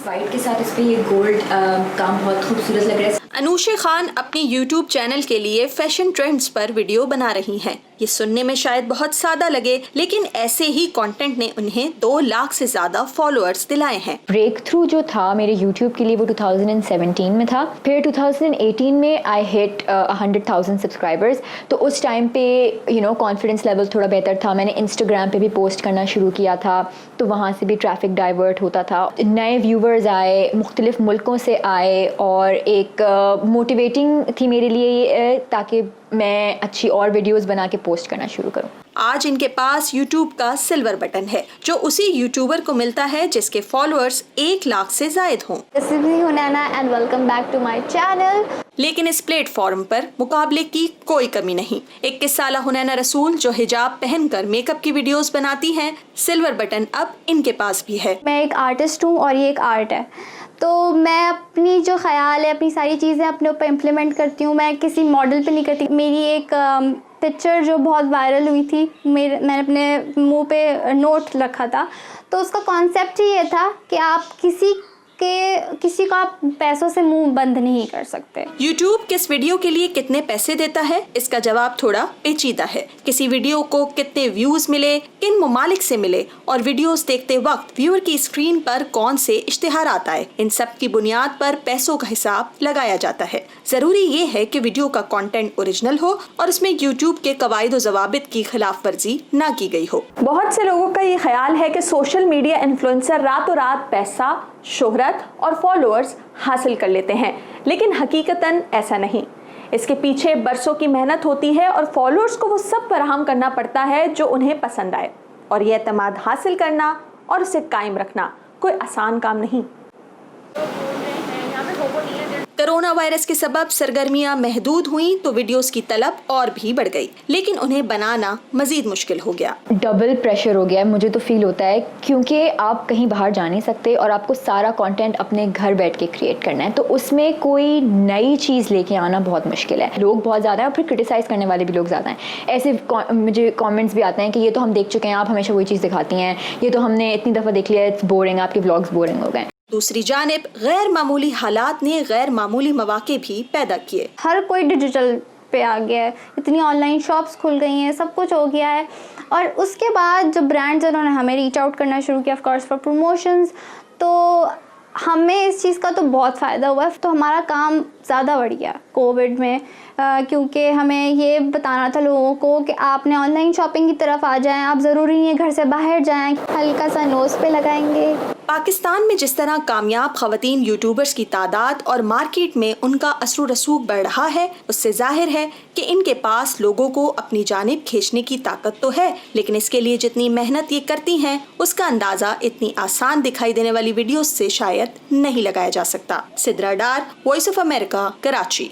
White के साथ इस पे ये गोल्ड काम बहुत खूबसूरत लग रहा है। अनूशे खान अपनी यूट्यूब चैनल के लिए फैशन ट्रेंड्स पर वीडियो बना रही हैं। ये सुनने में शायद बहुत सादा लगे, लेकिन ऐसे ही कंटेंट ने उन्हें 2 लाख से ज्यादा फॉलोअर्स दिलाए हैं। ब्रेक थ्रू जो था मेरे यूट्यूब के लिए वो 2017 में था। फिर 2018 में आई हिट 100,000 सब्सक्राइबर्स। तो उस टाइम पे कॉन्फिडेंस लेवल थोड़ा बेहतर था। मैंने इंस्टाग्राम पे भी पोस्ट करना शुरू किया था, तो वहाँ से भी ट्रैफिक डाइवर्ट होता था। नए व्यूवर्स आए, मुख्तलिफ मुल्कों से आए, और एक मोटिवेटिंग थी मेरे लिए ताकि मैं अच्छी और वीडियोस बना के पोस्ट करना शुरू करूं। आज इनके पास YouTube का सिल्वर बटन है, जो उसी यूट्यूबर को मिलता है जिसके फॉलोअर्स 1 लाख से जायद हों। This is me Hunaina and welcome back to my channel. लेकिन इस प्लेटफॉर्म पर मुकाबले की कोई कमी नहीं। 21 साला हुनैना रसूल जो हिजाब पहनकर मेकअप की वीडियोस बनाती हैं, सिल्वर बटन अब इनके पास भी है। मैं एक आर्टिस्ट हूँ और ये एक आर्ट है, तो मैं अपनी जो ख्याल है, अपनी सारी चीज़ें अपने ऊपर इम्प्लीमेंट करती हूँ। मैं किसी मॉडल पे नहीं करती। मेरी एक पिक्चर जो बहुत वायरल हुई थी, मैंने अपने मुंह पे नोट रखा था, तो उसका कॉन्सेप्ट ही ये था कि आप किसी का पैसों से मुंह बंद नहीं कर सकते। YouTube किस वीडियो के लिए कितने पैसे देता है, इसका जवाब थोड़ा पेचीदा है। किसी वीडियो को कितने व्यूज मिले, किन ममालिक से मिले, और वीडियोस देखते वक्त व्यूअर की स्क्रीन पर कौन से इश्तिहारात आए, इन सब की बुनियाद पर पैसों का हिसाब लगाया जाता है। जरूरी ये है कि वीडियो का कंटेंट ओरिजिनल हो और इसमें YouTube के कवायद व ज़वाबित की खिलाफ वर्जी ना की गई हो। बहुत से लोगों का ये ख्याल है कि सोशल मीडिया इन्फ्लुएंसर रातों रात पैसा, शोहरत और फॉलोअर्स हासिल कर लेते हैं, लेकिन हकीकतन ऐसा नहीं। इसके पीछे बरसों की मेहनत होती है और फॉलोअर्स को वो सब फराहम करना पड़ता है जो उन्हें पसंद आए, और ये एतमाद हासिल करना और उसे कायम रखना कोई आसान काम नहीं। कोरोना वायरस के सबब सरगर्मियां महदूद हुई तो वीडियोस की तलब और भी बढ़ गई, लेकिन उन्हें बनाना मजीद मुश्किल हो गया। डबल प्रेशर हो गया है, मुझे तो फील होता है, क्योंकि आप कहीं बाहर जा नहीं सकते और आपको सारा कंटेंट अपने घर बैठ के क्रिएट करना है, तो उसमें कोई नई चीज़ लेके आना बहुत मुश्किल है। लोग बहुत ज़्यादा हैं और फिर क्रिटिसाइज़ करने वाले भी लोग ज़्यादा हैं। ऐसे मुझे कमेंट्स भी आते हैं कि ये तो हम देख चुके हैं, आप हमेशा वही चीज़ दिखाती हैं, ये तो हमने इतनी दफ़ा देख लिया, इट्स बोरिंग, आपके व्लॉग्स बोरिंग हो गए। दूसरी जानिब गैर मामूली हालात ने गैर मामूली मौके भी पैदा किए। हर कोई डिजिटल पे आ गया है, इतनी ऑनलाइन शॉप्स खुल गई हैं, सब कुछ हो गया है। और उसके बाद जो ब्रांड्स उन्होंने हमें रीच आउट करना शुरू किया, ऑफ कोर्स फॉर प्रमोशंस, तो हमें इस चीज़ का तो बहुत फ़ायदा हुआ है। तो हमारा काम ज़्यादा बढ़ गया कोविड में, क्योंकि हमें ये बताना था लोगों को कि आपने ऑनलाइन शॉपिंग की तरफ आ जाएं, आप ज़रूरी नहीं है घर से बाहर जाएं। हल्का सा नोज़ पे लगाएंगे। पाकिस्तान में जिस तरह कामयाब खवातीन यूट्यूबर्स की तादाद और मार्केट में उनका असर रसूख बढ़ रहा है, उससे जाहिर है कि इनके पास लोगों को अपनी जानिब खींचने की ताकत तो है, लेकिन इसके लिए जितनी मेहनत ये करती हैं उसका अंदाजा इतनी आसान दिखाई देने वाली वीडियोस से शायद नहीं लगाया जा सकता। सिद्रा डार, वॉइस ऑफ अमेरिका, कराची।